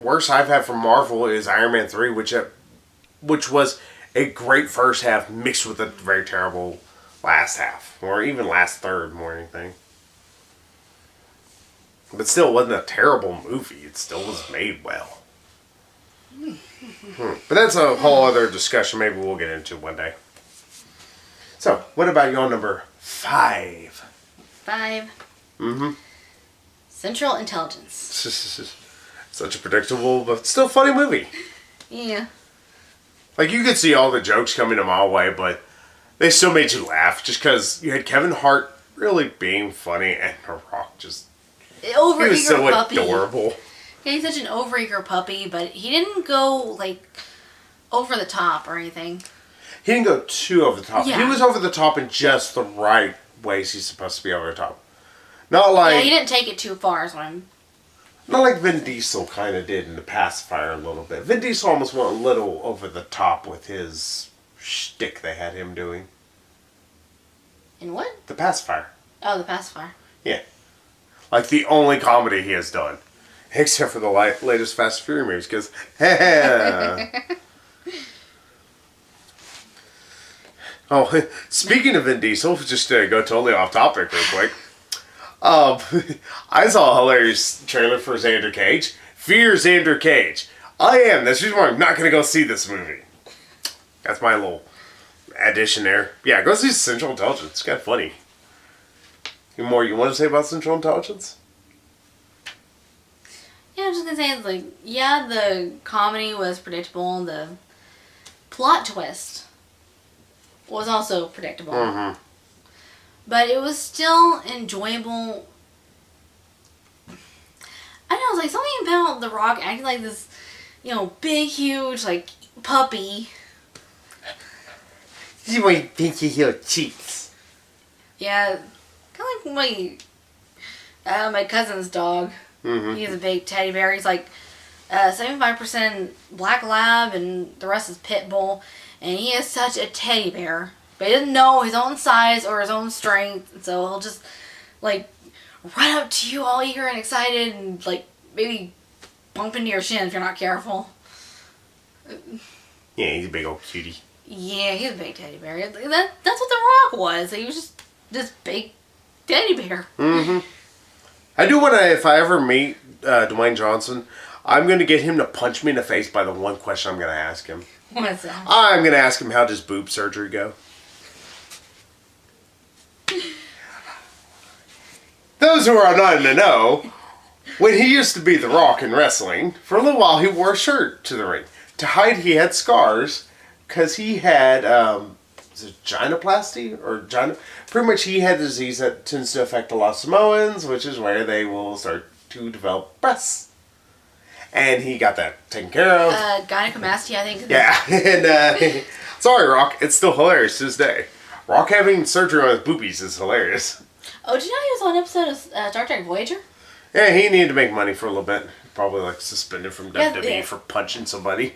worst I've had from Marvel is Iron Man 3, which was a great first half mixed with a very terrible last half. Or even last third, more than anything. But still, it wasn't a terrible movie. It still was made well. But that's a whole other discussion maybe we'll get into one day. So, what about your number 5? 5. Central Intelligence. Such a predictable but still funny movie. Yeah. Like, you could see all the jokes coming a mile away, but they still made you laugh just because you had Kevin Hart really being funny and The Rock just... Overeager he was so puppy. Adorable. Yeah, he's such an overeager puppy, but he didn't go, like, over the top or anything. He didn't go too over the top. Yeah. He was over the top in just the right ways he's supposed to be over the top. Not like... Yeah, he didn't take it too far is what I'm... Not like Vin Diesel kind of did in The Pacifier a little bit. Vin Diesel almost went a little over the top with his shtick they had him doing. In what? The Pacifier. Oh, The Pacifier. Yeah. Like the only comedy he has done. Except for the latest Fast and Furious movies, because... Oh, speaking of Vin Diesel, just to go totally off topic real quick. I saw a hilarious trailer for Xander Cage. Fear Xander Cage. I am. That's the reason why I'm not going to go see this movie. That's my little addition there. Yeah, go see Central Intelligence. It's kind of funny. Any more you want to say about Central Intelligence? Yeah, I was just going to say, it's like, yeah, the comedy was predictable. The plot twist was also predictable. Mm-hmm. But it was still enjoyable. I don't know, it's like something about The Rock acting like this, big, huge, like, puppy. You want pinky heel cheeks. Yeah, kind of like my cousin's dog. Mm-hmm. He's a big teddy bear. He's like 75% black lab and the rest is pit bull. And he is such a teddy bear. But he doesn't know his own size or his own strength. So he'll just, like, run up to you all eager and excited and, like, maybe bump into your shin if you're not careful. Yeah, he's a big old cutie. Yeah, he's a big teddy bear. That's what The Rock was. He was just this big teddy bear. Mm-hmm. I do want to, if I ever meet Dwayne Johnson, I'm going to get him to punch me in the face by the one question I'm going to ask him. What's that? I'm going to ask him, how does boob surgery go? Those who are not in the know, when he used to be The Rock in wrestling, for a little while he wore a shirt to the ring. To hide he had scars, because he had, is it gynoplasty? Pretty much he had a disease that tends to affect a lot of Samoans, which is where they will start to develop breasts. And he got that taken care of. Gynecomastia, I think. Yeah, and sorry, Rock, it's still hilarious to this day. Rock having surgery on his boobies is hilarious. Oh, did you know he was on an episode of Star Trek Voyager? Yeah, he needed to make money for a little bit. Probably like suspended from WWE Yeah. for punching somebody.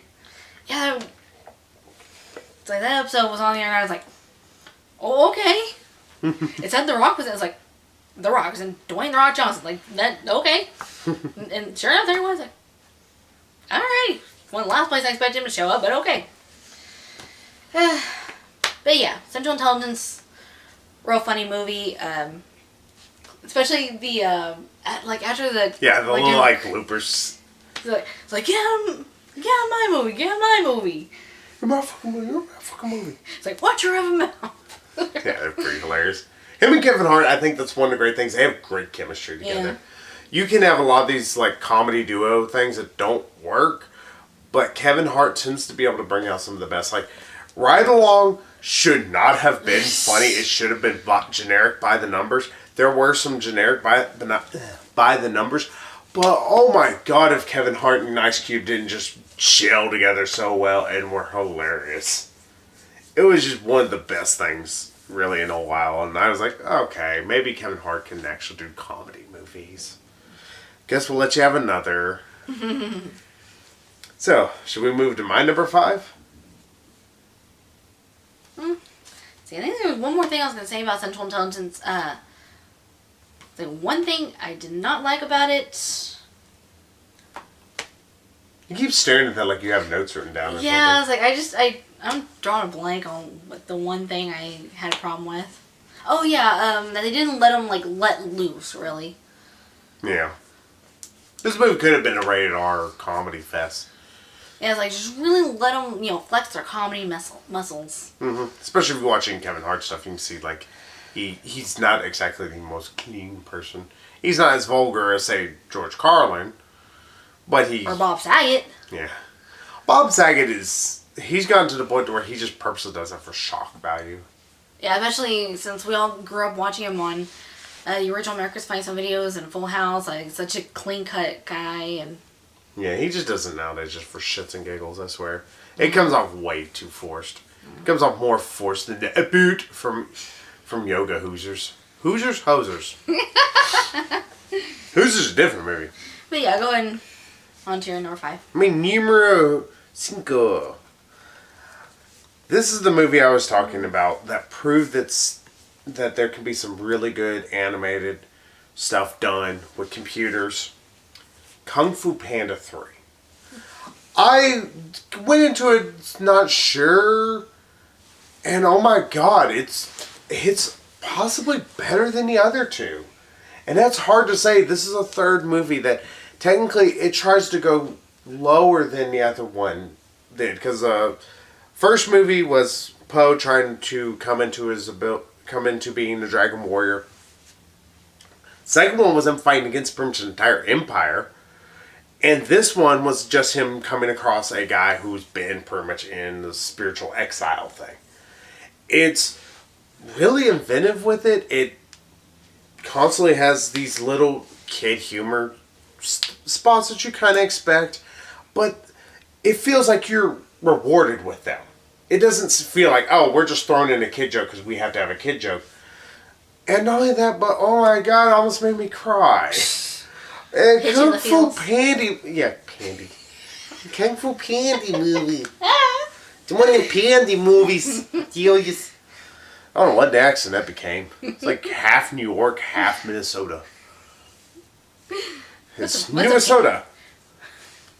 Yeah, it's like that episode was on there and I was like, oh, okay. It said The Rock was in it. It was like, The Rock was in Dwayne The Rock Johnson. Like, that, okay. And sure enough, there he was. Like, alright. One last place I expected him to show up, but okay. But yeah, Central Intelligence, real funny movie. Especially the, after the... Yeah, the little, bloopers. It's like, get out my movie, get out my movie. You're my fucking movie. It's like, watch your other mouth. Yeah, they're pretty hilarious. Him and Kevin Hart, I think that's one of the great things. They have great chemistry together. Yeah. You can have a lot of these, comedy duo things that don't work, but Kevin Hart tends to be able to bring out some of the best. Like, Ride Along should not have been funny. It should have been generic by the numbers. There were some generic by the numbers. But, oh my god, if Kevin Hart and Ice Cube didn't just gel together so well and were hilarious. It was just one of the best things, really, in a while. And I was like, okay, maybe Kevin Hart can actually do comedy movies. Guess we'll let you have another. So, should we move to my number 5? See, I think there was one more thing I was going to say about Central Intelligence. The one thing I did not like about it You keep staring at that like you have notes written down or Yeah, I something. was like, I'm drawing a blank on like the one thing I had a problem with. Oh yeah, that they didn't let them like let loose really. Yeah. This movie could have been a rated R comedy fest. Yeah, it's like just really let them, flex their comedy muscles. Mm-hmm. Especially if you're watching Kevin Hart stuff, you can see like he's not exactly the most clean person. He's not as vulgar as say George Carlin, but Or Bob Saget. Yeah. Bob Saget he's gotten to the point where he just purposely does that for shock value. Yeah, especially since we all grew up watching him on the original America's Funniest Home Videos and Full House. Like such a clean cut guy, and Yeah, he just does it nowadays just for shits and giggles, I swear. It comes off way too forced. It comes off more forced than a boot from Yoga Hoosers. Hoosers? Hosers. Hoosers is a different movie. but yeah, go ahead on to your number 5. I mean, numero cinco. This is the movie I was talking about that proved that there can be some really good animated stuff done with computers. Kung Fu Panda 3. I went into it not sure, and oh my god, it's possibly better than the other two. And that's hard to say. This is a third movie that technically it tries to go lower than the other one did, because first movie was Po trying to come into being the Dragon Warrior. Second one was him fighting against pretty much an entire empire. And this one was just him coming across a guy who's been pretty much in the spiritual exile thing. It's really inventive with it. It constantly has these little kid humor spots that you kind of expect. But it feels like you're rewarded with them. It doesn't feel like, oh, we're just throwing in a kid joke because we have to have a kid joke. And not only that, but oh my god, it almost made me cry. And Kung Fu Pandy. Yeah, Pandy. Kung Fu Pandy movie. It's one of the Pandy movies. I don't know what the accent that became. It's like half New York, half Minnesota. It's Minnesota.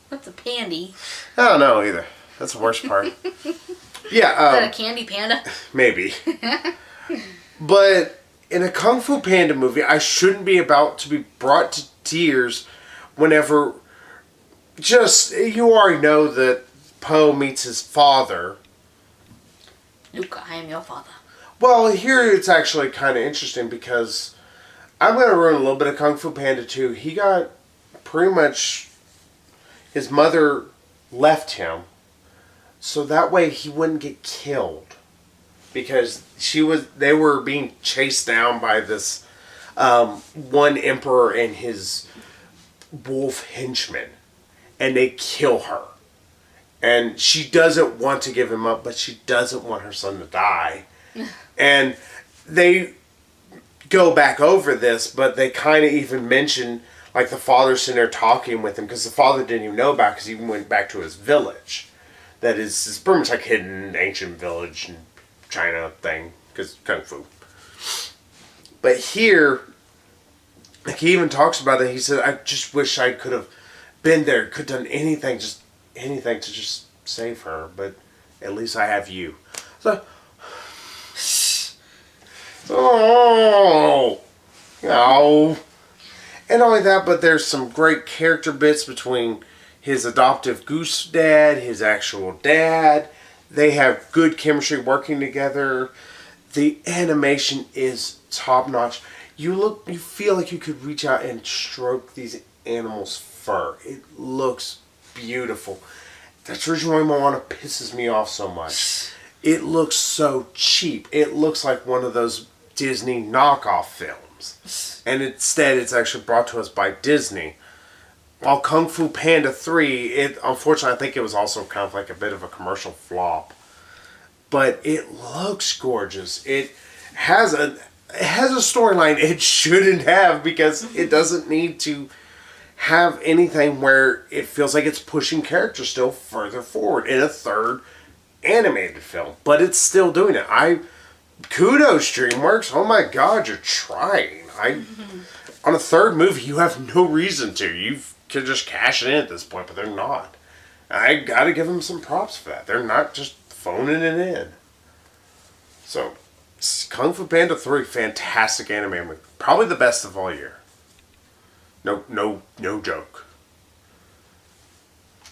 What's a pandy? I don't know either. That's the worst part. Yeah. Is that a candy panda? Maybe. But in a Kung Fu Panda movie, I shouldn't be about to be brought to tears whenever you already know that Po meets his father. Luca, I am your father. Well, here it's actually kind of interesting because I'm going to ruin a little bit of Kung Fu Panda 2. He got pretty much, his mother left him so that way he wouldn't get killed. Because they were being chased down by this one emperor and his wolf henchman. And they kill her. And she doesn't want to give him up, but she doesn't want her son to die. And they go back over this, but they kind of even mention, like the father's sitting there talking with him, because the father didn't even know about it because he went back to his village. That is, it's pretty much like hidden ancient village and China thing, because Kung Fu. But here, like he even talks about it. He said, I just wish I could have been there, could have done anything, just anything to just save her, but at least I have you. So, oh, no. And not only that, but there's some great character bits between his adoptive goose dad, his actual dad. They have good chemistry working together. The animation is top notch. You feel like you could reach out and stroke these animals' fur. It looks beautiful. That's the reason why Moana pisses me off so much. It looks so cheap. It looks like one of those Disney knockoff films. And instead, it's actually brought to us by Disney. While Kung Fu Panda 3, unfortunately, I think it was also kind of like a bit of a commercial flop. But it looks gorgeous. It has a storyline it shouldn't have, because it doesn't need to have anything where it feels like it's pushing characters still further forward in a third animated film. But it's still doing it. Kudos, DreamWorks. Oh my god, you're trying. On a third movie, you have no reason to. You could just cash it in at this point, but they're not. I gotta give them some props for that. They're not just phoning it in. So, Kung Fu Panda 3, fantastic anime movie. Probably the best of all year. No joke.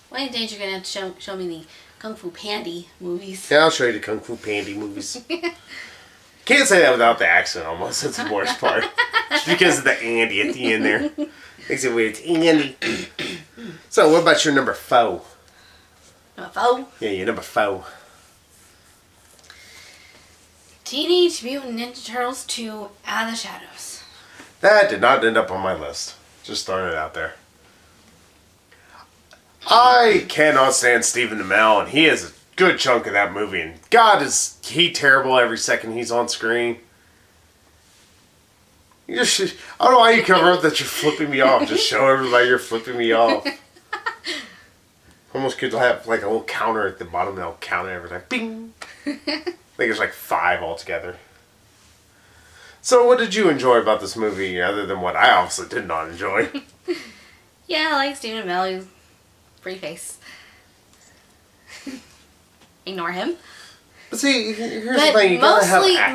One of these days you're going to have to show me the Kung Fu Pandy movies. Yeah, I'll show you the Kung Fu Pandy movies. Can't say that without the accent almost. That's the worst part. Just because of the Andy at the end there. Makes it weird. It's Andy. So, what about your number 4? Number 4? Yeah, your number 4. Teenage Mutant Ninja Turtles 2 Out of the Shadows. That did not end up on my list. Just throwing it out there. I cannot stand Stephen Amell, and he is a good chunk of that movie. And God, is he terrible every second he's on screen. I don't know why you cover up that you're flipping me off. Just show everybody you're flipping me off. Almost could have like a little counter at the bottom and they'll count it every time. Bing! I think there's like 5 altogether. So what did you enjoy about this movie other than what I obviously did not enjoy? Yeah, I like Stephen Amell. He's pretty face. Ignore him. But see, here's the thing. You gotta have acting.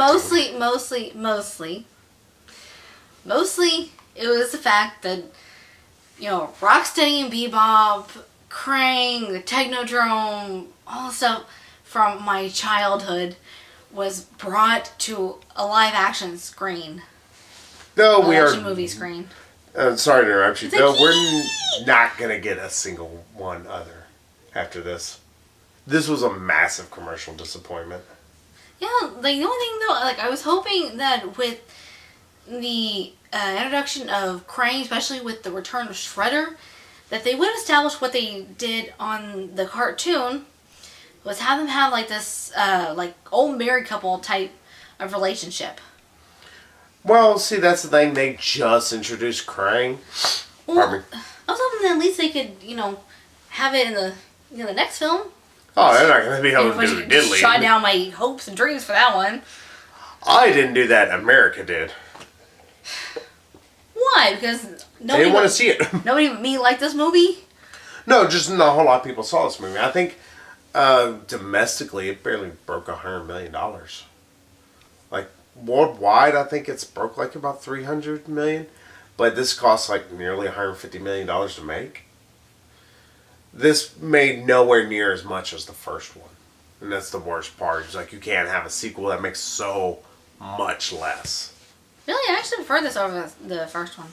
Mostly, it was the fact that, Rocksteady and Bebop, Krang, the Technodrome, all the stuff from my childhood was brought to a live action screen. No, we are. Movie screen. Sorry to interrupt you. No, we're not gonna get a single one other after this. This was a massive commercial disappointment. Yeah, like the only thing though, like I was hoping that with the introduction of Krang, especially with the return of Shredder, that they would establish what they did on the cartoon was have them have like this like old married couple type of relationship. Well, see, that's the thing. They just introduced Krang. Well, I was hoping that at least they could, have it in the next film. Oh, they're not going to be able to do the diddly. Shot down my hopes and dreams for that one. I didn't do that. America did. Why? Because they didn't want to see it. Nobody but me liked this movie? No, just not a whole lot of people saw this movie. I think domestically it barely broke $100 million. Like worldwide, I think it's broke like about $300 million. But this cost like nearly $150 million to make. This made nowhere near as much as the first one. And that's the worst part. It's like you can't have a sequel that makes so much less. Really? I actually prefer this over the first one.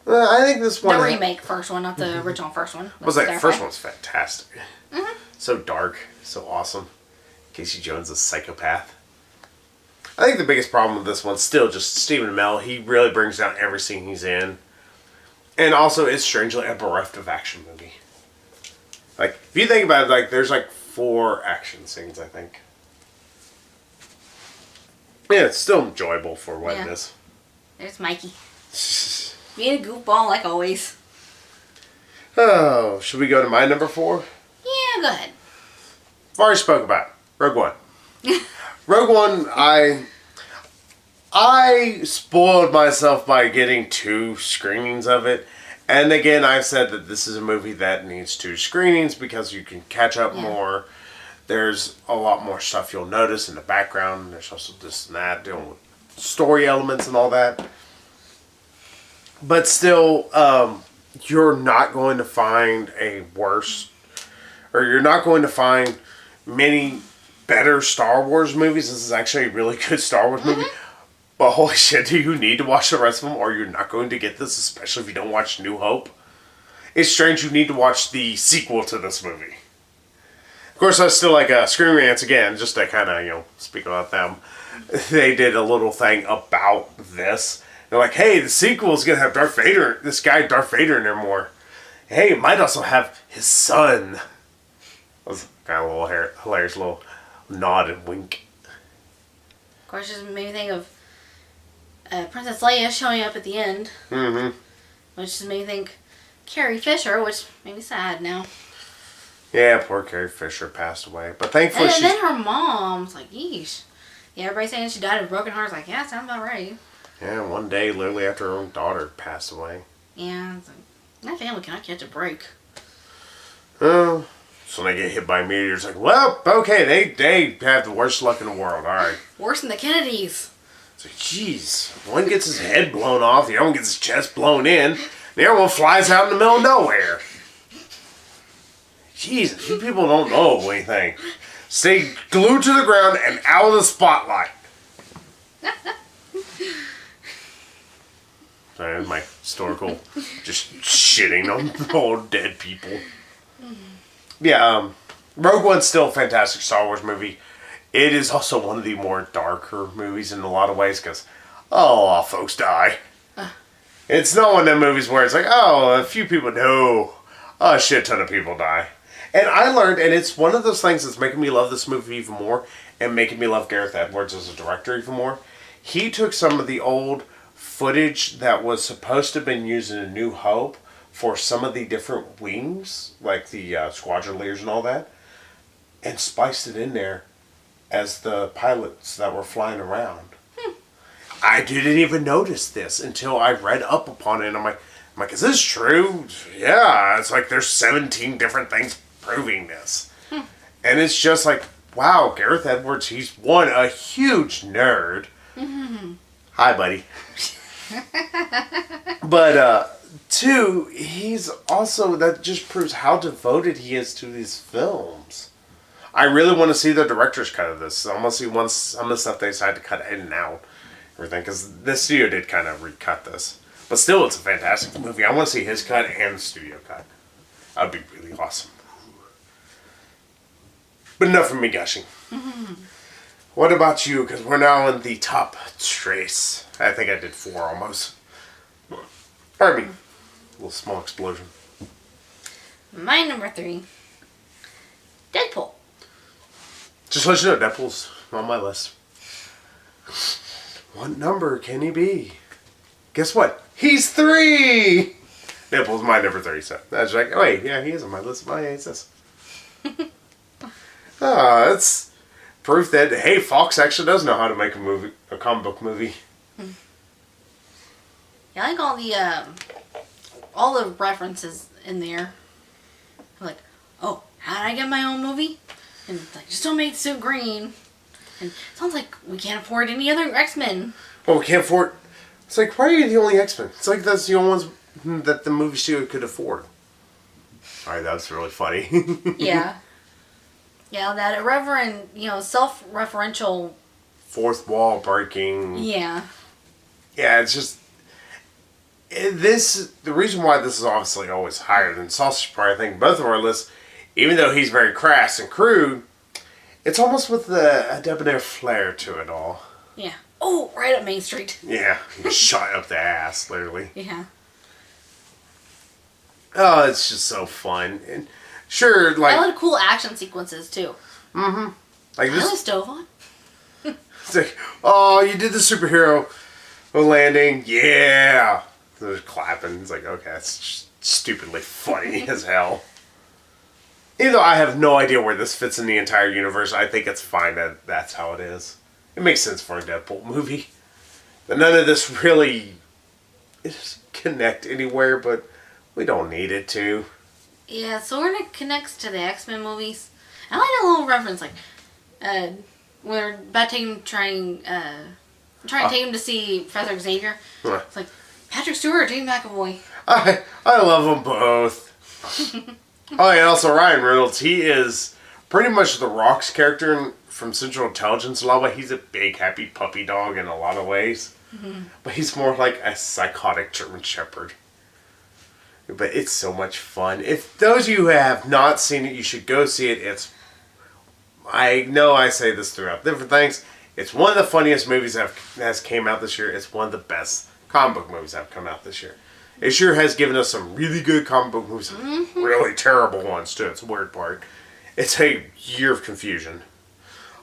I think this one... The remake first one, not the original first one. I was like, the first one's fantastic. Mm-hmm. So dark. So awesome. Casey Jones is a psychopath. I think the biggest problem with this one's still just Stephen Amell. He really brings down every scene he's in. And also, it's strangely a bereft of action movie. Like, if you think about it, like, there's like 4 action scenes, I think. Yeah, it's still enjoyable for what it is. There's Mikey. Being a goofball like always. Oh, should we go to my number 4? Yeah, go ahead. I've already spoke about it. Rogue One. Rogue One, I spoiled myself by getting 2 screenings of it. And again, I've said that this is a movie that needs 2 screenings because you can catch up more. There's a lot more stuff you'll notice in the background. There's also this and that, dealing with story elements and all that. But still, you're not going to find a worse, or you're not going to find many better Star Wars movies. This is actually a really good Star Wars movie. But holy shit, do you need to watch the rest of them or you're not going to get this, especially if you don't watch New Hope? It's strange you need to watch the sequel to this movie. Of course, I still like Screen Rants again, just to kind of, speak about them. They did a little thing about this. They're like, hey, the sequel is going to have Darth Vader, this guy Darth Vader in there more. Hey, it might also have his son. That was kind of a little hilarious little nod and wink. Of course, just made me think of Princess Leia showing up at the end. Mm-hmm. Which just made me think Carrie Fisher, which made me sad now. Yeah, poor Carrie Fisher passed away. But thankfully and then her mom's like, yeesh. Yeah, everybody saying she died of a broken heart. I was like, yeah, sounds about right. Yeah, one day, literally after her own daughter passed away. Yeah, it's like, that family cannot catch a break. So when they get hit by a meteor, it's like, well, okay, they have the worst luck in the world. All right. Worse than the Kennedys. It's like, jeez, one gets his head blown off, the other one gets his chest blown in, the other one flies out in the middle of nowhere. Jesus, you people don't know anything. Stay glued to the ground and out of the spotlight. Sorry, my historical, just shitting on old dead people. Yeah, Rogue One's still a fantastic Star Wars movie. It is also one of the more darker movies in a lot of ways because, oh, folks die. It's not one of them movies where it's like, oh, a few people, no, a shit ton of people die. And I learned, and it's one of those things that's making me love this movie even more and making me love Gareth Edwards as a director even more. He took some of the old footage that was supposed to have been used in A New Hope for some of the different wings, like the squadron leaders and all that, and spiced it in there as the pilots that were flying around. I didn't even notice this until I read up upon it, and I'm like, is this true? Yeah, it's like there's 17 different things proving this. And it's just like, wow, Gareth Edwards, he's one, a huge nerd. Hi, buddy. But, two, he's also, that just proves how devoted he is to these films. I really want to see the director's cut of this. I want to see some of the stuff they decided to cut in and out. Everything, because the studio did kind of recut this. But still, it's a fantastic movie. I want to see his cut and the studio cut. That would be really awesome. But enough from me gushing. What about you? Because we're now in the top trace. I think I did 4 almost. Pardon me. A little small explosion. My number 3. Deadpool. Just let you know, Deadpool's on my list. What number can he be? Guess what? He's 3! Deadpool's my number 3, so that's like, oh wait, yeah, he is on my list. Oh yeah, he says. That's proof that, hey, Fox actually does know how to make a comic book movie. Yeah, I like all the references in there. I'm like, oh, how did I get my own movie? And it's like, just don't make the suit green. And it sounds like we can't afford any other X-Men. Well, we can't afford... It's like, why are you the only X-Men? It's like that's the only ones that the movie studio could afford. Alright, that was really funny. Yeah. Yeah, that irreverent, self-referential... Fourth wall breaking. Yeah. Yeah, it's just... The reason why this is obviously always higher than Sausage Party, I think both of our lists, even though he's very crass and crude, it's almost with a debonair flair to it all. Yeah. Oh, right up Main Street. Yeah, shot up the ass, literally. Yeah. Oh, it's just so fun. And sure, like... I like cool action sequences, too. Mm-hmm. Like this... this... I stove on. It's like, oh, you did the superhero landing. Yeah. They're clapping. It's like, okay, that's just stupidly funny as hell. Even though I have no idea where this fits in the entire universe, I think it's fine that that's how it is. It makes sense for a Deadpool movie. But none of this really is connect anywhere, but we don't need it to. Yeah, so when it connects to the X-Men movies, I like a little reference, like, when they're about to trying to take him to see Professor Xavier. It's like, Patrick Stewart, James McAvoy. I love them both. Oh, and also Ryan Reynolds, he is pretty much the Rock's character from Central Intelligence. A lot of ways, he's a big, happy puppy dog in a lot of ways. Mm-hmm. But he's more like a psychotic German Shepherd. But it's so much fun. If those of you who have not seen it, you should go see it. I know I say this throughout different things. It's one of the funniest movies that has came out this year. It's one of the best comic book movies that have come out this year. It sure has given us some really good comic book movies, really terrible ones too. It's a weird part. It's a year of confusion.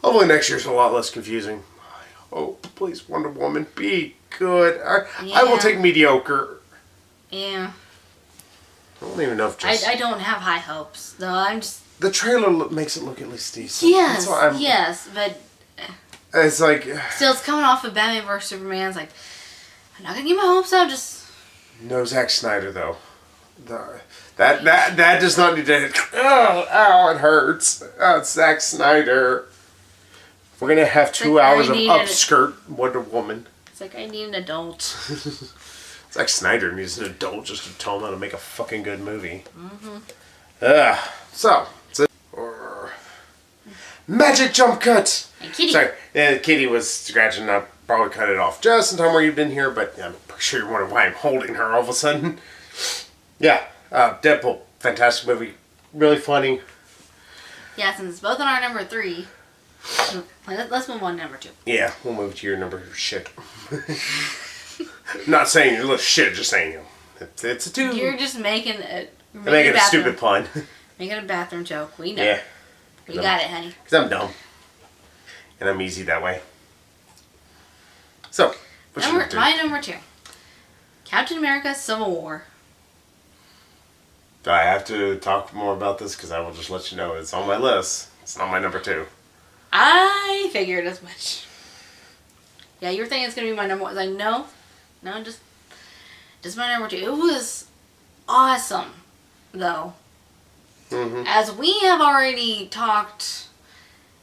Hopefully next year's a lot less confusing. I hope, please, Wonder Woman, be good. I will take mediocre. Yeah. I don't even know if just... I don't have high hopes, though. I'm just... The trailer makes it look at least decent. Yes, yes, but... It's like... Still, it's coming off of Batman vs. Superman. It's like, I'm not going to get my hopes up, just... No Zack Snyder, though. That does not need to. Oh, it hurts. Oh, it's Zack Snyder. We're gonna have 2 hours of upskirt Wonder Woman. It's like I need an adult. Zack Snyder needs an adult just to tell him how to make a fucking good movie. So magic jump cut. And Kitty. Sorry, Kitty was scratching up. Probably cut it off just in time where you've been here, but I'm pretty sure you're wondering why I'm holding her all of a sudden. Yeah, Deadpool, fantastic movie, really funny. Yeah, since it's both on our number 3, let's move on to number 2. Yeah, we'll move to your number shit. Not saying you're little shit, just saying it's a 2. You're just making a stupid pun. Making a bathroom joke. We know. Yeah. We got it, honey. Because I'm dumb. And I'm easy that way. So, my number 2. Captain America Civil War. Do I have to talk more about this? Because I will just let you know it's on my list. It's not my number 2. I figured as much. Yeah, you were thinking it's going to be my number 1. I was like, no, just my number 2. It was awesome, though. Mm-hmm. As we have already talked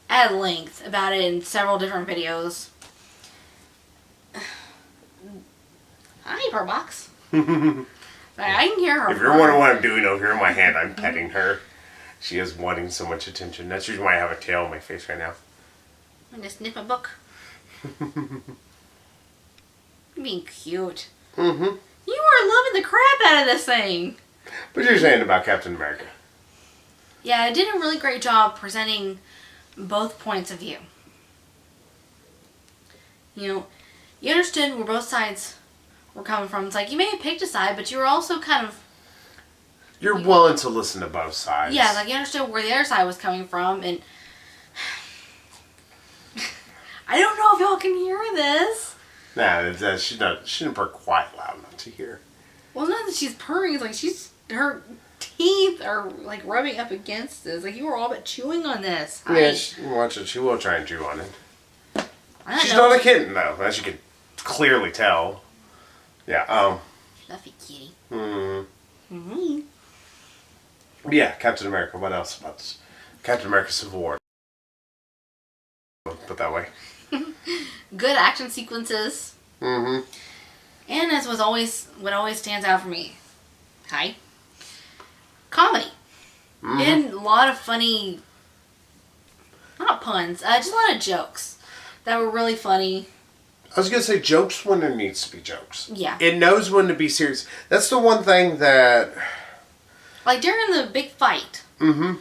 at length about it in several different videos. Hi, Purr Box. I can hear her. If you're wondering what I'm doing over here in my hand, I'm petting her. She is wanting so much attention. That's usually why I have a tail on my face right now. I'm gonna sniff a book. You're being cute. Mm-hmm. You are loving the crap out of this thing. What you're saying about Captain America? Yeah, I did a really great job presenting both points of view. You understood where both sides were coming from. It's like you may have picked a side, but you were also kind of... You're willing to listen to both sides. Yeah, like you understood where the other side was coming from, and... I don't know if y'all can hear this. Nah, she didn't purr quite loud enough to hear. Well, it's not that she's purring. It's like her teeth are like rubbing up against this. Like you were all but chewing on this. Yeah, watch it. She will try and chew on it. She's know. not a kitten, though, as you can clearly tell. Yeah, Fluffy kitty. Mm-hmm. Yeah, Captain America. What else about this? Captain America Civil War. Put that way. Good action sequences. Mm-hmm. And as what always stands out for me. Hi. Comedy. Mm-hmm. And a lot of funny, not puns, just a lot of jokes that were really funny. I was going to say jokes when there needs to be jokes. Yeah. It knows when to be serious. That's the one thing that... Like during the big fight. Mm-hmm.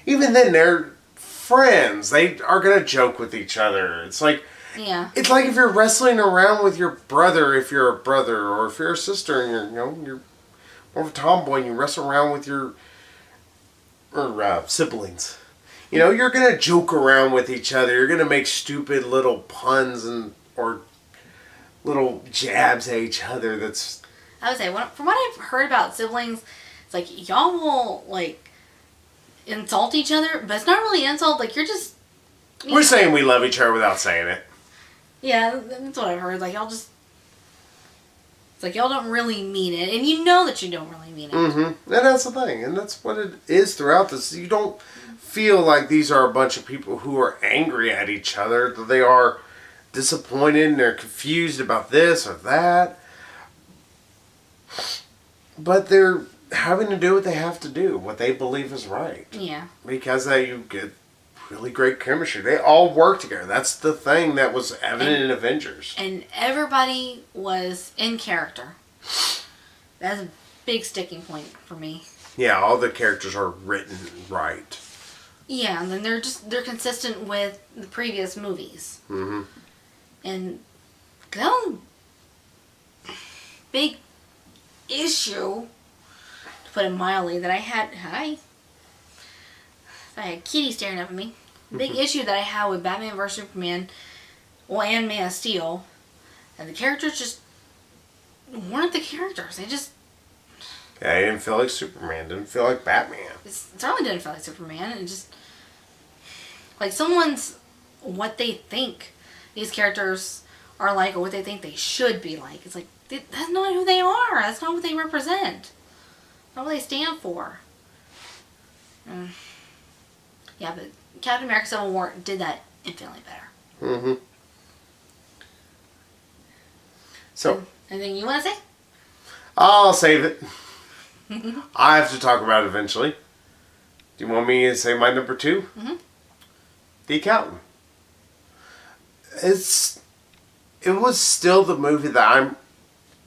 Even then, they're friends. They are going to joke with each other. It's like... Yeah. It's like if you're wrestling around with your brother, if you're a brother, or if you're a sister and you're more of a tomboy and you wrestle around with your siblings. You're going to joke around with each other. You're going to make stupid little puns or little jabs at each other. That's... I would say, from what I've heard about siblings, it's like y'all will like insult each other, but it's not really insult. Like you're just... We're saying we love each other without saying it. Yeah, that's what I've heard. Like y'all just... It's like y'all don't really mean it, and you know that you don't really mean it. Mm-hmm. And that's the thing, and that's what it is throughout this. You don't feel like these are a bunch of people who are angry at each other. That they are disappointed and they're confused about this or that. But they're having to do what they have to do, what they believe is right. Yeah. Because you get really great chemistry. They all work together. That's the thing that was evident in Avengers. And everybody was in character. That's a big sticking point for me. Yeah, all the characters are written right. Yeah, and then they're consistent with the previous movies. Mm-hmm. And that was a big issue, to put it mildly, that I had. Hi. I had Kitty staring up at me. Big issue that I had with Batman vs Superman, and Man of Steel, and the characters just weren't the characters. They just... Yeah, it didn't feel like Superman. Didn't feel like Batman. It certainly didn't feel like Superman. It just... Like what they think these characters are like, or what they think they should be like. It's like, that's not who they are. That's not what they represent. What do they stand for? Yeah, but Captain America Civil War did that infinitely better. Mm-hmm. So, anything you want to say? I'll save it. I have to talk about it eventually. Do you want me to say my number 2? Mm-hmm. The Accountant. It was still the movie that I'm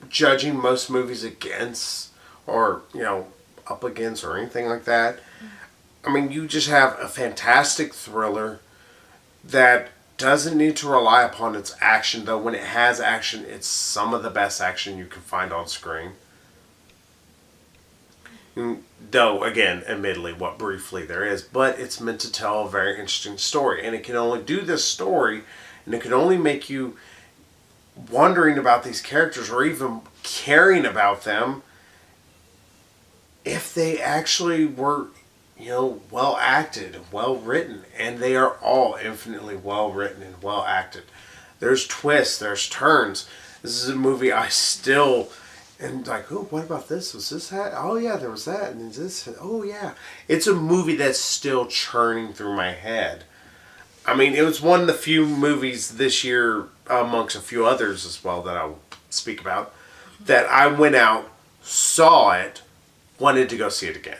judging most movies against, or up against, or anything like that. I mean, you just have a fantastic thriller that doesn't need to rely upon its action, though when it has action, it's some of the best action you can find on screen. Though, again, admittedly, what briefly there is, but it's meant to tell a very interesting story, and it can only do this story, and it can only make you wondering about these characters, or even caring about them, if they actually were well acted, well written, and they are all infinitely well written and well acted. There's twists, there's turns. This is a movie I still am like, oh, what about this? Was this that? Oh yeah, there was that, and this. Oh yeah, it's a movie that's still churning through my head. I mean, it was one of the few movies this year, amongst a few others as well that I'll speak about, that I went out, saw it, wanted to go see it again.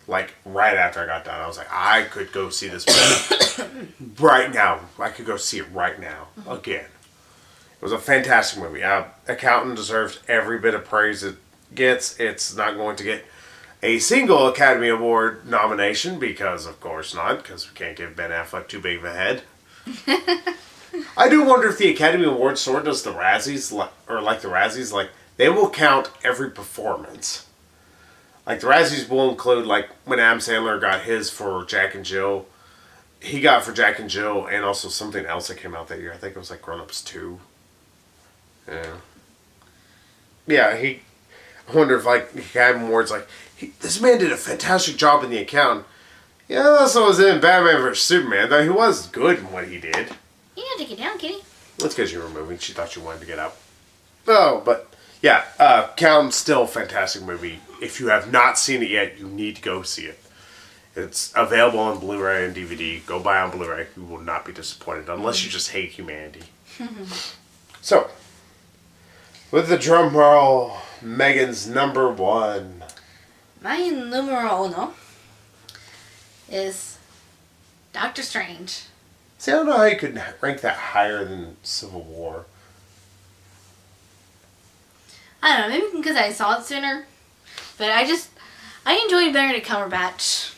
Like, right after I got done, I was like, I could go see this movie right now. I could go see it right now, again. It was a fantastic movie. Accountant deserves every bit of praise it gets. It's not going to get a single Academy Award nomination, because, of course not, because we can't give Ben Affleck too big of a head. I do wonder if the Academy Awards sort of does the Razzies, or like the Razzies, like, they will count every performance. Like, the Razzies will include, like, when Adam Sandler got his for Jack and Jill, he got for Jack and Jill, and also something else that came out that year. I think it was, like, Grown Ups 2. Yeah. Yeah, I wonder if, like, the Academy Awards, like, this man did a fantastic job in The Accountant. Yeah, that's what was in Batman vs. Superman, though he was good in what he did. You gotta take it down, kitty. That's because you were moving. She thought you wanted to get up. Oh, but... yeah, Accountant's still a fantastic movie. If you have not seen it yet, you need to go see it. It's available on Blu-ray and DVD. Go buy on Blu-ray. You will not be disappointed, unless you just hate humanity. So, with the drum roll, Megan's number 1. My numero uno is Doctor Strange. See, I don't know how you could rank that higher than Civil War. I don't know, maybe because I saw it sooner. But I enjoyed Benedict Cumberbatch.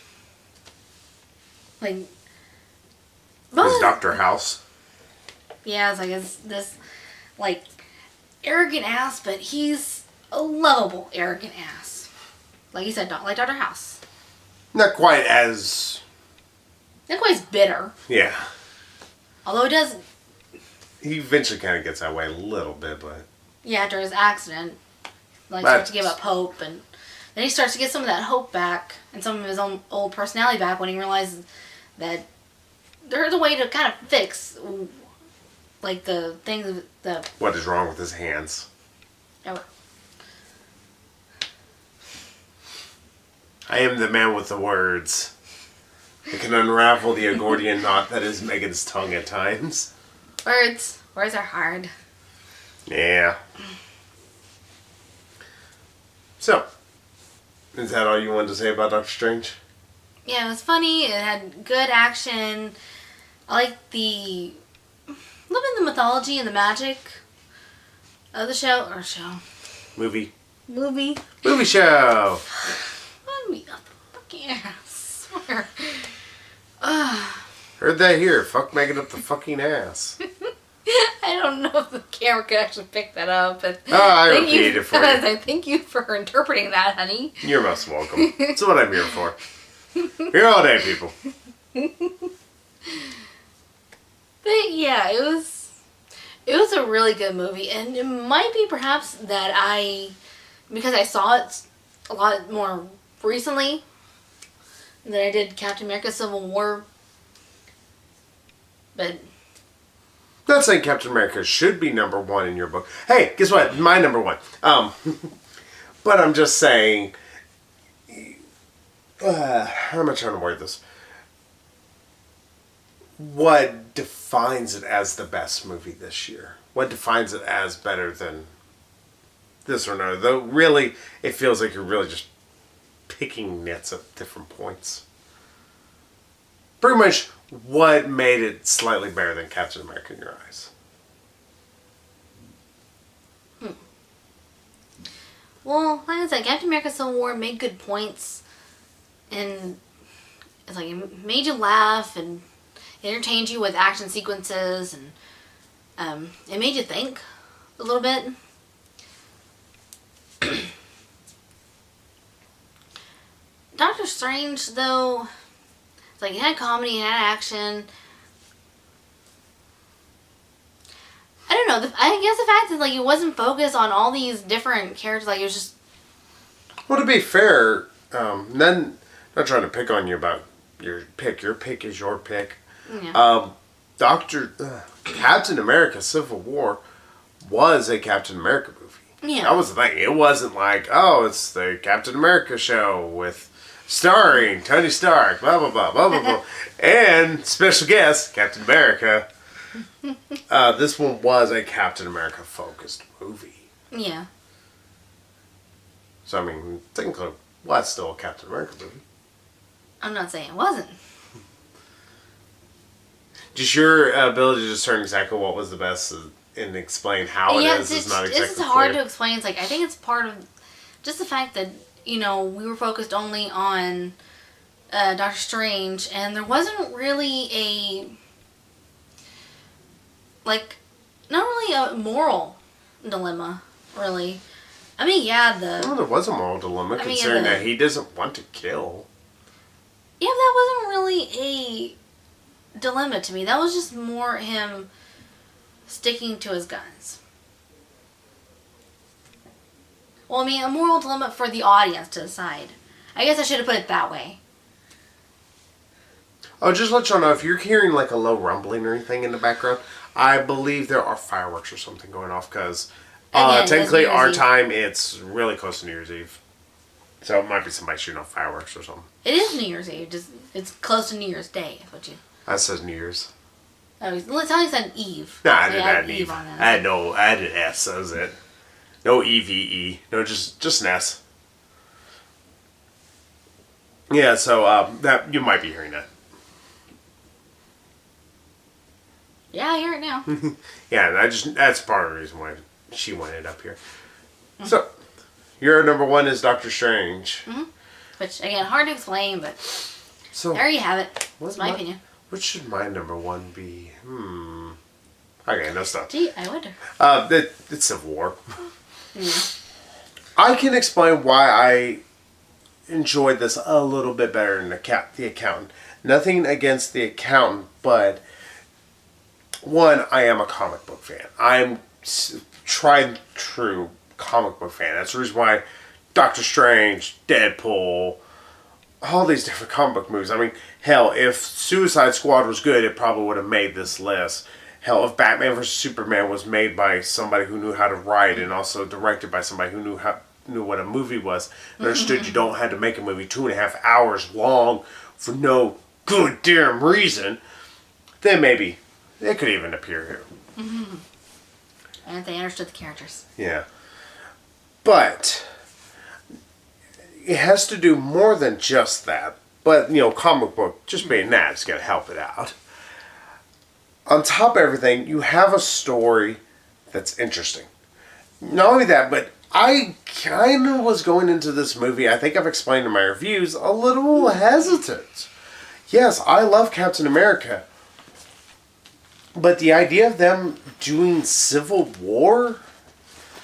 Like, His Dr. House. Yeah, it's like this like, arrogant ass, but he's a lovable arrogant ass. Like you said, not like Dr. House. Not quite as bitter. Yeah. Although it does... he eventually kind of gets that way a little bit, but... yeah, after his accident. Like, starts to give up hope, and then he starts to get some of that hope back, and some of his own old personality back when he realizes that there's a way to kind of fix, like, the things that... what is wrong with his hands. Oh. I am the man with the words. I can unravel the Gordian knot that is Megan's tongue at times. Words are hard. Yeah. So, is that all you wanted to say about Doctor Strange? Yeah, it was funny. It had good action. I like a little bit of the mythology and the magic of the show. Movie Let show! me up the fucking ass. Swear. Heard that here. Fuck Megan up the fucking ass. I don't know if the camera could actually pick that up. But I repeated it for you. I thank you for interpreting that, honey. You're most welcome. That's what I'm here for. Here all day, people. But yeah, it was a really good movie, and it might be perhaps that because I saw it a lot more recently than I did Captain America Civil War. But Not saying Captain America should be number 1 in your book. Hey, guess what? My number 1. But I'm just saying, how am I trying to word this? What defines it as the best movie this year? What defines it as better than this or no? Though really, it feels like you're really just picking nits at different points. Pretty much what made it slightly better than Captain America in your eyes? Well, like I said, Captain America Civil War made good points. And it's like it made you laugh and entertained you with action sequences. And it made you think a little bit. Doctor Strange, though, it's like it had comedy, it had action. I don't know. I guess the fact that like it wasn't focused on all these different characters, like it was just. Well, to be fair, then not trying to pick on you about your pick. Your pick is your pick. Yeah. Captain America: Civil War was a Captain America movie. Yeah. That was the thing. It wasn't like, oh, it's the Captain America show with starring Tony Stark, blah blah blah blah blah blah, and special guest Captain America. This one was a Captain America focused movie. Yeah. So I mean, technically, it was still a Captain America movie. I'm not saying it wasn't. Just your ability to discern exactly what was the best and explain how it is not exactly it's hard clear. to explain. It's like I think it's part of just the fact that we were focused only on Doctor Strange, and there wasn't really not really a moral dilemma, really. I mean, yeah, Well, there was a moral dilemma considering that he doesn't want to kill. Yeah, but that wasn't really a dilemma to me. That was just more him sticking to his guns. Well, I mean, a moral dilemma for the audience to decide. I guess I should have put it that way. Oh, just let y'all know, if you're hearing like a low rumbling or anything in the background, I believe there are fireworks or something going off because technically our time, it's really close to New Year's Eve. So it might be somebody shooting off fireworks or something. It is New Year's Eve. It's close to New Year's Day. Is what you? That says New Year's. Oh, it's only said Eve. Nah, I didn't add an Eve Eve. on that. I had an S, that was it. No EVE. No, just an S. Yeah, so that you might be hearing that. Yeah, I hear it now. Yeah, that's part of the reason why she wanted up here. Mm-hmm. So, your number one is Doctor Strange. Mm-hmm. Which, again, hard to explain, but so there you have it. That's my opinion. What should my number one be? Okay, no stuff. Gee, I wonder. It's Civil War. Yeah. I can explain why I enjoyed this a little bit better than the Accountant. Nothing against the Accountant, but one, I am a comic book fan. I'm tried and true comic book fan. That's the reason why Doctor Strange, Deadpool, all these different comic book movies. I mean, hell, if Suicide Squad was good, it probably would have made this list. Hell, if Batman vs. Superman was made by somebody who knew how to write and also directed by somebody who knew what a movie was, and understood you don't have to make a movie 2.5 hours long for no good damn reason, then maybe it could even appear here. Mm-hmm. And they understood the characters. Yeah. But it has to do more than just that. But, comic book, just being that, it's going to help it out. On top of everything, you have a story that's interesting. Not only that, but I kind of was going into this movie, I think I've explained in my reviews, a little hesitant. Yes, I love Captain America. But the idea of them doing Civil War,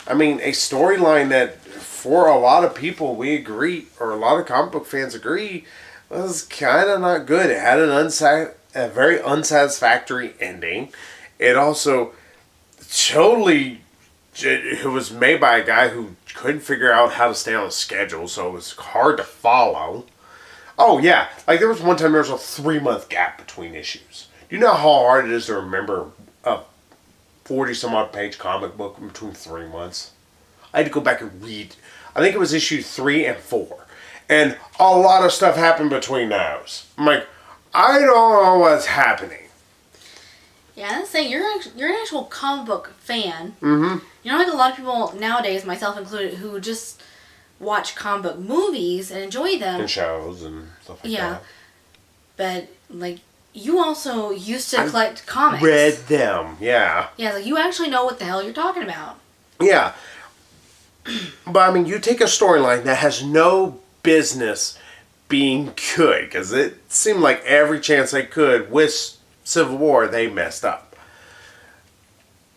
I mean, a storyline that for a lot of people we agree, or a lot of comic book fans agree, was kind of not good. It had a very unsatisfactory ending. It also it was made by a guy who couldn't figure out how to stay on a schedule, so it was hard to follow. Oh yeah, like there was one time there was a 3-month gap between issues. Do you know how hard it is to remember a 40-some-odd page comic book between 3 months? I had to go back and read. I think it was issue 3 and 4. And a lot of stuff happened between those. I'm like, I don't know what's happening. Yeah, I'm saying you're an actual comic book fan. Mm-hmm. You know, like a lot of people nowadays, myself included, who just watch comic book movies and enjoy them. And shows and stuff like that. But, like, you also used to collect comics. Read them, yeah. Yeah, like, you actually know what the hell you're talking about. Yeah. But, I mean, you take a storyline that has no business being good, because it seemed like every chance they could with Civil War, they messed up.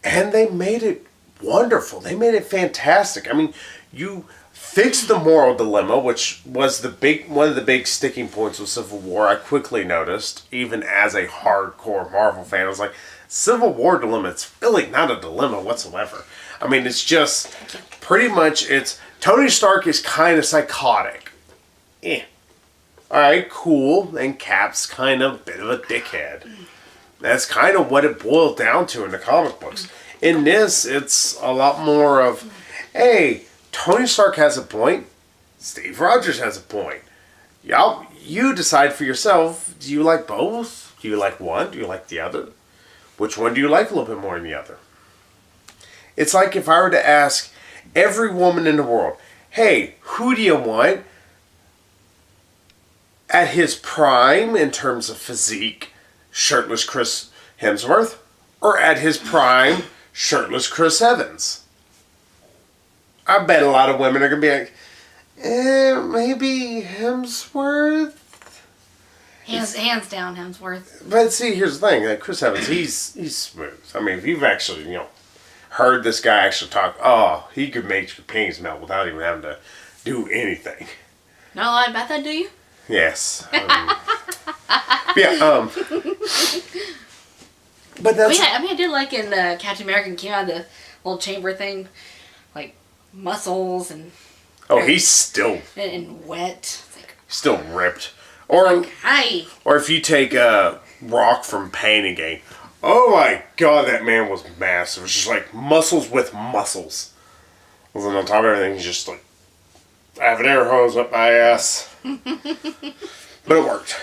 And they made it wonderful. They made it fantastic. I mean, you fixed the moral dilemma, which was one of the big sticking points with Civil War. I quickly noticed, even as a hardcore Marvel fan, I was like, Civil War dilemma, it's really not a dilemma whatsoever. I mean, it's just pretty much, it's Tony Stark is kind of psychotic. Alright, cool. And Cap's kind of a bit of a dickhead. That's kind of what it boiled down to in the comic books. In this, it's a lot more of, hey, Tony Stark has a point. Steve Rogers has a point. You decide for yourself, do you like both? Do you like one? Do you like the other? Which one do you like a little bit more than the other? It's like if I were to ask every woman in the world, hey, who do you want at his prime in terms of physique, shirtless Chris Hemsworth, or at his prime, shirtless Chris Evans? I bet a lot of women are going to be like, maybe Hemsworth? Hands down, Hemsworth. But see, here's the thing. Like Chris Evans, he's smooth. I mean, if you've actually, heard this guy actually talk, he could make your panties melt without even having to do anything. Not a lot about that, do you? Yes. But that's... I did like in Captain America came out of the little chamber thing, like muscles and... Oh, he's still... And wet. It's like, still ripped. Or, hi. Or if you take Rock from Pain and Gain. Oh my god, that man was massive. It's just like muscles with muscles. And then on top of everything, he's just like, I have an air hose up my ass. But it worked.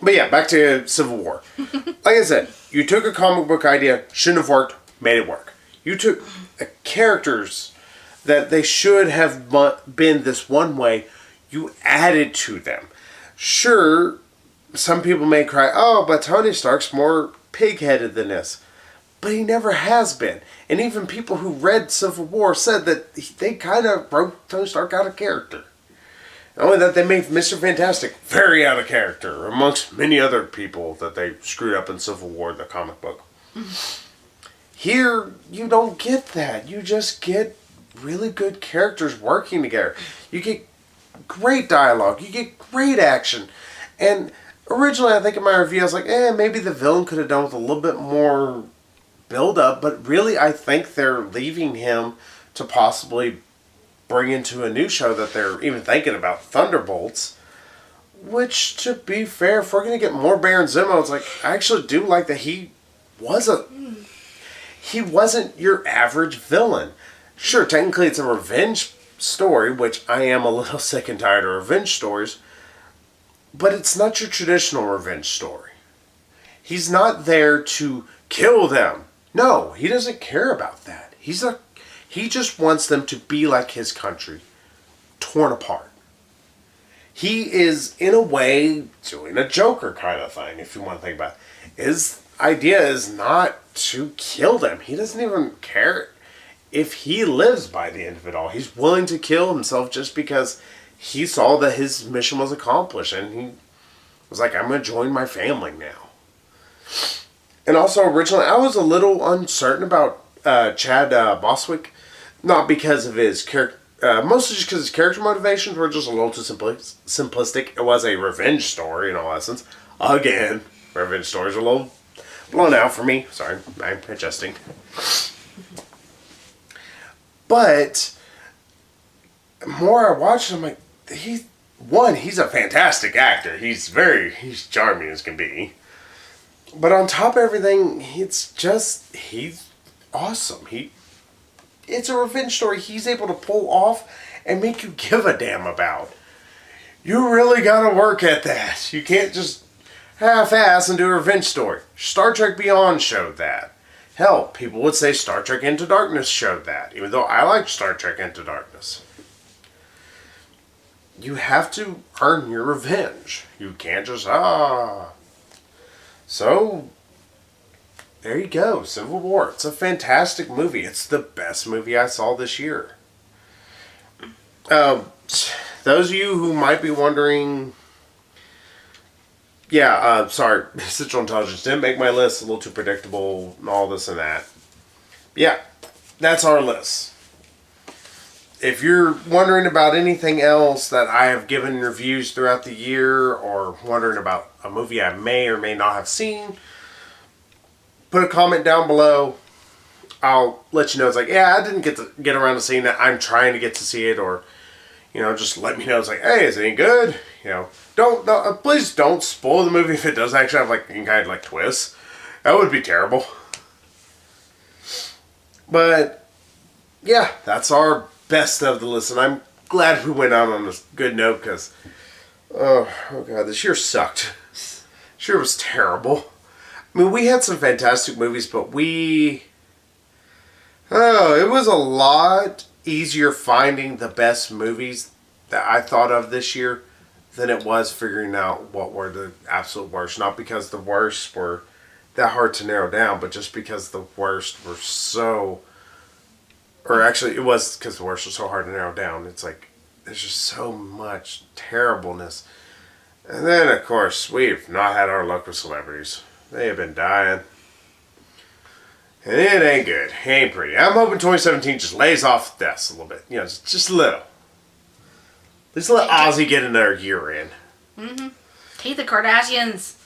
But yeah, back to Civil War. Like I said, you took a comic book idea, shouldn't have worked, made it work. You took characters that they should have been this one way, you added to them. Sure, some people may cry, oh, but Tony Stark's more pig-headed than this. But he never has been. And even people who read Civil War said that they kind of wrote Tony Stark out of character. Not only that, they made Mr. Fantastic very out of character, amongst many other people that they screwed up in Civil War, the comic book. Here, you don't get that. You just get really good characters working together. You get great dialogue. You get great action. And originally, I think in my review, I was like, maybe the villain could have done with a little bit more build-up. But really, I think they're leaving him to possibly bring into a new show that they're even thinking about, Thunderbolts. Which, to be fair, if we're going to get more Baron Zemo, it's like, I actually do like that he wasn't your average villain. Sure, technically it's a revenge story, which I am a little sick and tired of revenge stories, but it's not your traditional revenge story. He's not there to kill them. No, he doesn't care about that. He just wants them to be like his country, torn apart. He is, in a way, doing a Joker kind of thing, if you want to think about it. His idea is not to kill them. He doesn't even care if he lives by the end of it all. He's willing to kill himself just because he saw that his mission was accomplished. And he was like, I'm going to join my family now. And also, originally, I was a little uncertain about Chad Boswick. Not because of his character, mostly just because his character motivations were just a little too simplistic. It was a revenge story in all essence. Again, revenge stories are a little blown out for me. Sorry, I'm adjusting. But more I watched him, I'm like, he's a fantastic actor. He's charming as can be. But on top of everything, he's awesome. It's a revenge story he's able to pull off and make you give a damn about. You really gotta work at that. You can't just half-ass and do a revenge story. Star Trek Beyond showed that. Hell, people would say Star Trek Into Darkness showed that, even though I like Star Trek Into Darkness. You have to earn your revenge. You can't just, So, there you go, Civil War. It's a fantastic movie. It's the best movie I saw this year. Those of you who might be wondering... Yeah, sorry, Central Intelligence didn't make my list. A little too predictable and all this and that. Yeah, that's our list. If you're wondering about anything else that I have given reviews throughout the year, or wondering about a movie I may or may not have seen, put a comment down below. I'll let you know. It's like, yeah, I didn't get around to seeing that. I'm trying to get to see it, or just let me know. It's like, hey, is it any good? Don't please don't spoil the movie if it does actually have like any kind of like twists. That would be terrible. But yeah, that's our best of the list, and I'm glad we went out on a good note because oh god, this year sucked. This year was terrible. I mean, we had some fantastic movies, but it was a lot easier finding the best movies that I thought of this year than it was figuring out what were the absolute worst. Not because the worst were that hard to narrow down, but just because the worst were so... Or actually, it was because the worst was so hard to narrow down. It's like, there's just so much terribleness. And then, of course, we've not had our luck with celebrities. They have been dying. And it ain't good. It ain't pretty. I'm hoping 2017 just lays off the deaths a little bit. Just a little. Let's let Ozzy get another year in. Mm-hmm. Hate the Kardashians.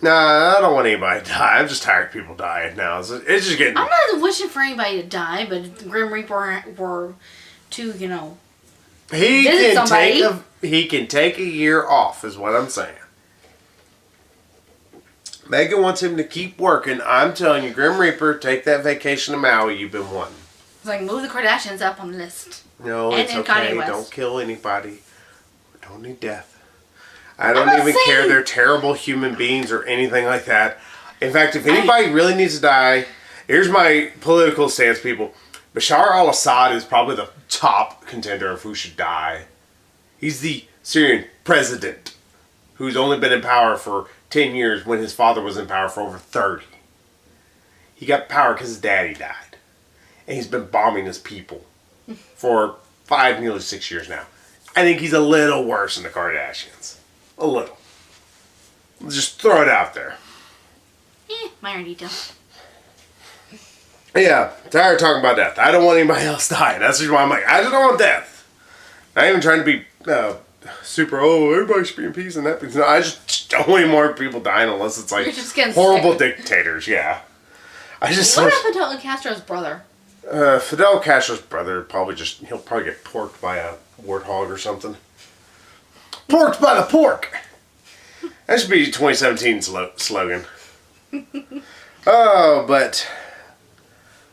Nah, I don't want anybody to die. I'm just tired of people dying now. It's just getting... I'm not wishing for anybody to die, but if the Grim Reaper were to, He can take a year off, is what I'm saying. Megan wants him to keep working. I'm telling you, Grim Reaper, take that vacation to Maui you've been wanting. It's like, move the Kardashians up on the list. No, and it's okay. Kanye West. Don't kill anybody. We don't need death. I don't even care they're terrible human beings or anything like that. In fact, if anybody really needs to die, here's my political stance, people. Bashar al-Assad is probably the top contender of who should die. He's the Syrian president who's only been in power for 10 years when his father was in power for over 30. He got power because his daddy died. And he's been bombing his people for 5, nearly 6 years now. I think he's a little worse than the Kardashians. A little. Just throw it out there. Minor detail. Yeah, tired of talking about death. I don't want anybody else dying. That's just why I'm like, I just don't want death. Not even trying to be super, everybody should be in peace and that. No, I just don't want any more people dying unless it's like horrible dictators, yeah. What about Fidel Castro's brother? Fidel Castro's brother he'll probably get porked by a warthog or something. Porked by the pork! That should be 2017's slogan. But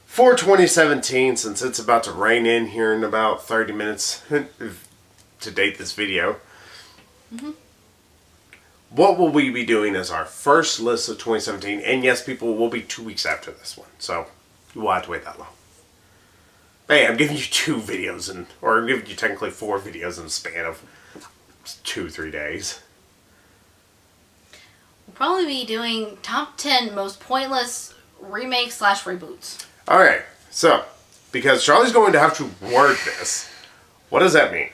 for 2017, since it's about to rain in here in about 30 minutes to date this video, what will we be doing as our first list of 2017? And yes, people, will be 2 weeks after this one, so you will have to wait that long. Hey, I'm giving you 2 videos, or I'm giving you technically 4 videos in the span of 2-3 days. We'll probably be doing top 10 most pointless remakes / reboots. Okay, so, because Charlie's going to have to word this, what does that mean?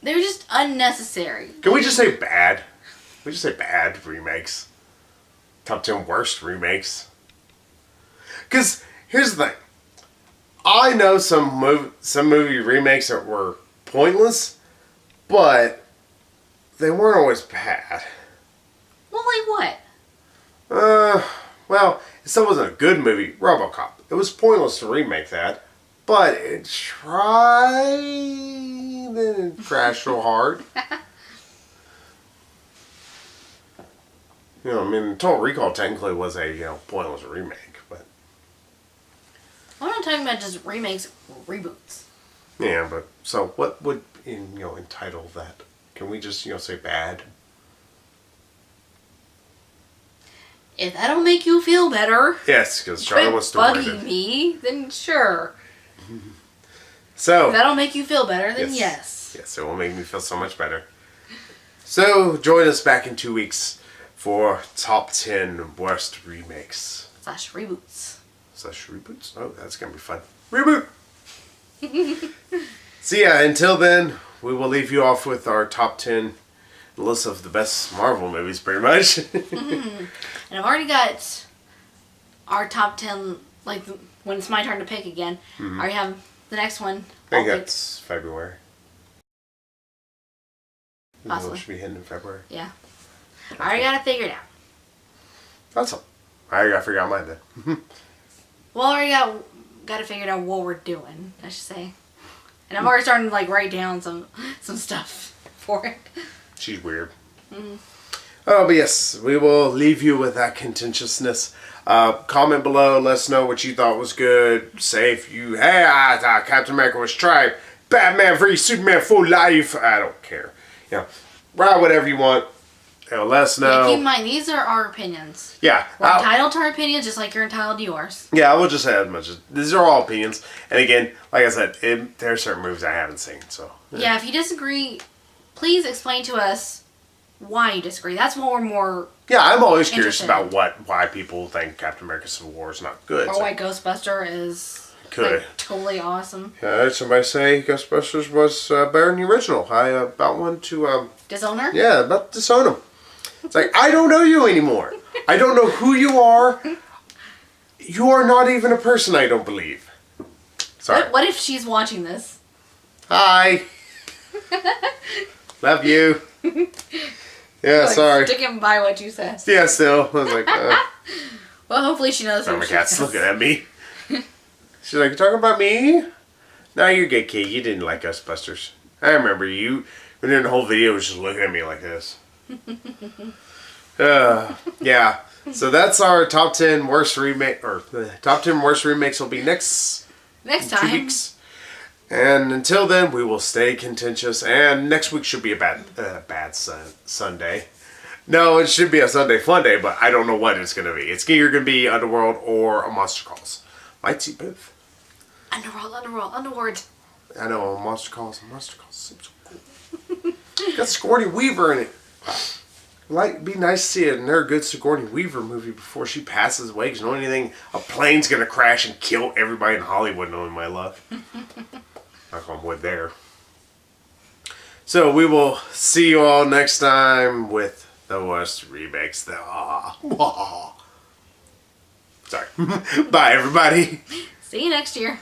They're just unnecessary. Can we just say bad? Can we just say bad remakes? Top 10 worst remakes? Because, here's the thing. I know some movie remakes that were pointless, but they weren't always bad. Well, like what? Well, it still wasn't a good movie. RoboCop. It was pointless to remake that, but it tried and it crashed so hard. I mean, Total Recall technically was a, pointless remake, but... I'm not talking about just remakes or reboots. Yeah, but so what would entitle that? Can we just say bad? If that'll make you feel better, Yes, because Charlotte was to write bugging it. me, then sure. So If that'll make you feel better, then yes. Yes, it will make me feel so much better. So join us back in 2 weeks for top 10 worst remakes. / reboots. / reboots? Oh, that's going to be fun. Reboot! So yeah, until then, we will leave you off with our top 10 list of the best Marvel movies, pretty much. And I've already got our top 10, like, when it's my turn to pick again. I already have the next one. I think that's February. Possibly. It should be hitting in February. Yeah. I already got it figured out. That's all. I got to figure out mine then. Well, I already got it figured out what we're doing, I should say. And I'm already starting to, like, write down some stuff for it. She's weird. Oh, but yes, we will leave you with that contentiousness. Comment below, let us know what you thought was good. Say if you, I thought Captain America was tripe. Batman v Superman for life. I don't care. Write whatever you want. Let us know. Yeah, keep in mind, these are our opinions. Yeah. We're entitled to our opinions just like you're entitled to yours. Yeah, I will just say as much as these are all opinions. And again, like I said, there are certain movies I haven't seen. So yeah, if you disagree, please explain to us why you disagree. That's what we're more. Yeah, I'm always curious about why people think Captain America Civil War is not good. Or why Ghostbuster is totally awesome. I heard somebody say Ghostbusters was better than the original. I about want to disown her? Yeah, about to disown him. It's like, I don't know you anymore. I don't know who you are. You are not even a person, I don't believe. Sorry. What if she's watching this? Hi. Love you. Yeah, sorry. Sticking by what you said. Yeah, still. I was like, well, hopefully she knows. my cat's looking at me. She's like, you talking about me? No, you're good, kid. You didn't like Ghostbusters. I remember you. When in the whole video was just looking at me like this. Yeah. So that's our top 10 worst remake, or top 10 worst remakes will be next time. 2 weeks. And until then, we will stay contentious. And next week should be a bad Sunday. No, it should be a Sunday fun day, but I don't know what it's going to be. It's either going to be Underworld or a Monster Calls. Might see both. Underworld. I know, a Monster Calls seems so cool. Got Sigourney Weaver in it. Be nice to see another good Sigourney Weaver movie before she passes away. Because the only thing, a plane's going to crash and kill everybody in Hollywood, knowing my luck. Knock on wood there. So we will see you all next time with the worst remakes. Sorry. Bye, everybody. See you next year.